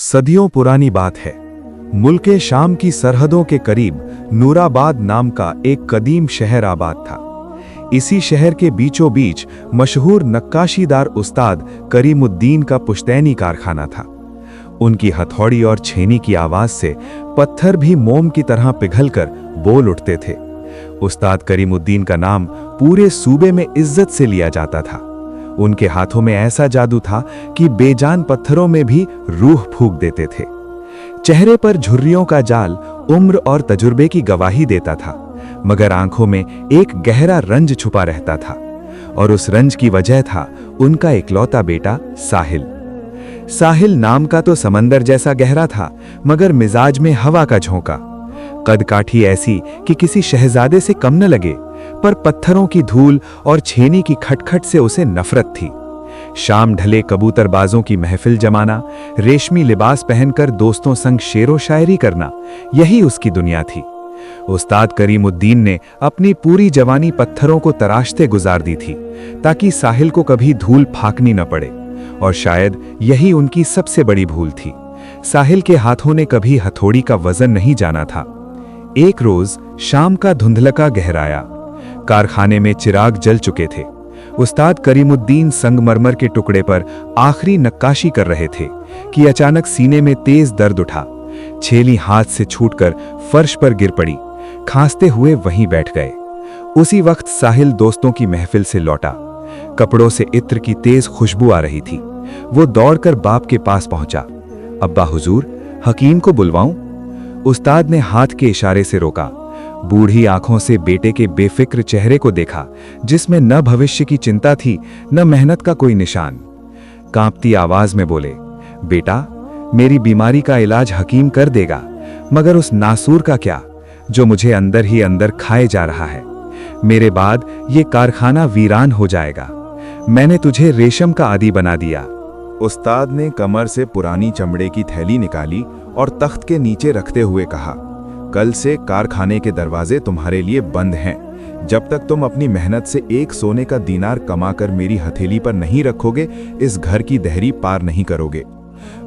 सदियों पुरानी बात है। मुल्क शाम की सरहदों के करीब नूराबाद नाम का एक कदीम शहर आबाद था। इसी शहर के बीचों बीच मशहूर नक्काशीदार उस्ताद करीमुद्दीन का पुश्तैनी कारखाना था। उनकी हथौड़ी और छेनी की आवाज से पत्थर भी मोम की तरह पिघलकर बोल उठते थे। उस्ताद करीमुद्दीन का नाम पूरे सूबे में इज्जत से लिया जाता था। उनके हाथों में ऐसा जादू था कि बेजान पत्थरों में भी रूह फूंक देते थे। चेहरे पर झुर्रियों का जाल उम्र और तजुर्बे की गवाही देता था, मगर आंखों में एक गहरा रंज छुपा रहता था, और उस रंज की वजह था उनका इकलौता बेटा साहिल। साहिल नाम का तो समंदर जैसा गहरा था, मगर मिजाज में हवा का झोंका। कद काठी ऐसी कि किसी शहजादे से कम न लगे, पर पत्थरों की धूल और छेनी की खटखट से उसे नफरत थी। शाम ढले कबूतरबाजों की महफिल जमाना, रेशमी लिबास पहनकर दोस्तों संग शेरो शायरी करना, यही उसकी दुनिया थी। उस्ताद करीमुद्दीन ने अपनी पूरी जवानी पत्थरों को तराशते गुजार दी थी, ताकि साहिल को कभी धूल फाकनी न पड़े, और शायद यही उनकी सबसे बड़ी भूल थी। साहिल के हाथों ने कभी हथौड़ी का वजन नहीं जाना था। एक रोज शाम का धुंधलका गहराया, कारखाने में चिराग जल चुके थे। उस्ताद करीमुद्दीन संगमरमर के टुकड़े पर आखिरी नक्काशी कर रहे थे कि अचानक सीने में तेज दर्द उठा। छेली हाथ से छूटकर फर्श पर गिर पड़ी। खांसते हुए वहीं बैठ गए। उसी वक्त साहिल दोस्तों की महफिल से लौटा। कपड़ों से इत्र की तेज खुशबू आ रही थी। वो दौड़कर बाप के पास पहुंचा। अब्बा हुजूर, हकीम को बुलवाऊं? उस्ताद ने हाथ के इशारे से रोका। बूढ़ी आंखों से बेटे के बेफिक्र चेहरे को देखा, जिसमें न भविष्य की चिंता थी, न मेहनत का कोई निशान। कांपती आवाज में बोले, बेटा, मेरी बीमारी का इलाज हकीम कर देगा, मगर उस नासूर का क्या, जो मुझे अंदर ही अंदर खाए जा रहा है। मेरे बाद ये कारखाना वीरान हो जाएगा। मैंने तुझे रेशम का आदी बना दिया। उस्ताद ने कमर से पुरानी चमड़े की थैली निकाली और तख्त के नीचे रखते हुए कहा, कल से कारखाने के दरवाजे तुम्हारे लिए बंद हैं। जब तक तुम अपनी मेहनत से एक सोने का दीनार कमाकर मेरी हथेली पर नहीं रखोगे, इस घर की दहरी पार नहीं करोगे।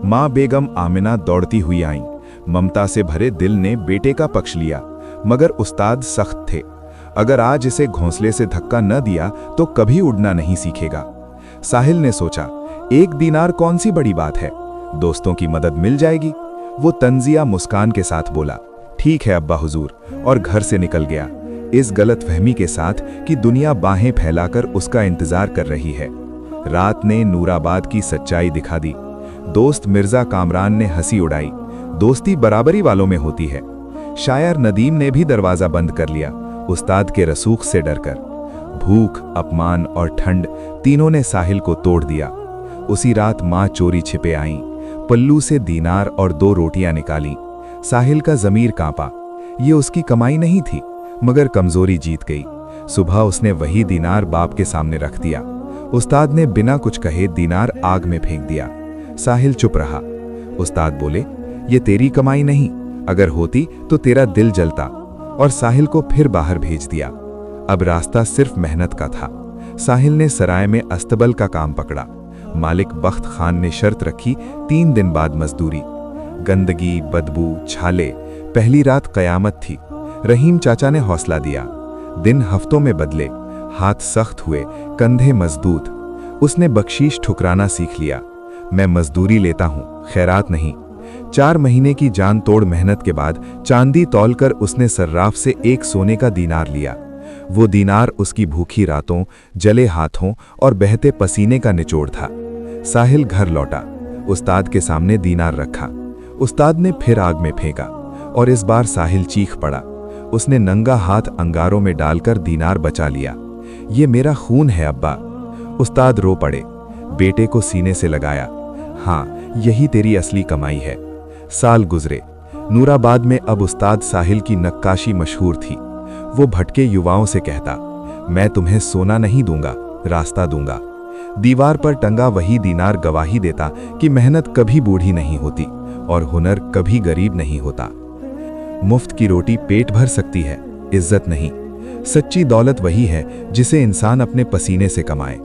माँ बेगम आमिना दौड़ती हुई आईं। ममता से भरे दिल ने बेटे का पक्ष लिया, मगर उस्ताद सख्त थे। अगर आज इसे घोंसले से धक्का न दिया तो कभी उड़ना नहीं सीखेगा। साहिल ने सोचा, एक दीनार कौन सी बड़ी बात है, दोस्तों की मदद मिल जाएगी। वो तंजिया मुस्कान के साथ बोला, ठीक है अब्बा हुजूर, और घर से निकल गया, इस गलतफहमी के साथ कि दुनिया बाहें फैलाकर उसका इंतजार कर रही है। रात ने नूराबाद की सच्चाई दिखा दी। दोस्त मिर्जा कामरान ने हंसी उड़ाई। दोस्ती बराबरी वालों में होती है। शायर नदीम ने भी दरवाजा बंद कर लिया, उस्ताद के रसूख से डरकर। भूख, अपमान और ठंड तीनों ने साहिल को तोड़ दिया। उसी रात माँ चोरी छिपे आईं, पल्लू से दीनार और 2 रोटियां निकाली। साहिल का ज़मीर कांपा। ये उसकी कमाई नहीं थी, मगर कमजोरी जीत गई। सुबह उसने वही दीनार बाप के सामने रख दिया। उस्ताद ने बिना कुछ कहे दीनार आग में फेंक दिया। साहिल चुप रहा। उस्ताद बोले, ये तेरी कमाई नहीं, अगर होती तो तेरा दिल जलता, और साहिल को फिर बाहर भेज दिया। अब रास्ता सिर्फ मेहनत का था। साहिल ने सराय में अस्तबल का काम पकड़ा। मालिक बख्त खान ने शर्त रखी, 3 दिन बाद मजदूरी। गंदगी, बदबू, छाले, पहली रात कयामत थी। रहीम चाचा ने हौसला दिया। दिन हफ्तों में बदले, हाथ सख्त हुए, कंधे मजबूत। उसने बख्शीश ठुकराना सीख लिया। मैं मजदूरी लेता हूं, खैरात नहीं। 4 महीने की जान तोड़ मेहनत के बाद चांदी तौलकर उसने सर्राफ से 1 सोने का दीनार लिया। वो दीनार उसकी भूखी रातों, जले हाथों और बहते पसीने का निचोड़ था। साहिल घर लौटा। उस्ताद के सामने दीनार रखा। उस्ताद ने फिर आग में फेंका, और इस बार साहिल चीख पड़ा। उसने नंगा हाथ अंगारों में डालकर दीनार बचा लिया। ये मेरा खून है अब्बा। उस्ताद रो पड़े। बेटे को सीने से लगाया। हाँ, यही तेरी असली कमाई है। साल गुजरे। नूराबाद में अब उस्ताद साहिल की नक्काशी मशहूर थी। वो भटके युवाओं से कहता, मैं तुम्हें सोना नहीं दूंगा, रास्ता दूंगा। दीवार पर टंगा वही दीनार गवाही देता कि मेहनत कभी बूढ़ी नहीं होती और हुनर कभी गरीब नहीं होता। मुफ्त की रोटी पेट भर सकती है, इज्जत नहीं। सच्ची दौलत वही है जिसे इंसान अपने पसीने से कमाए।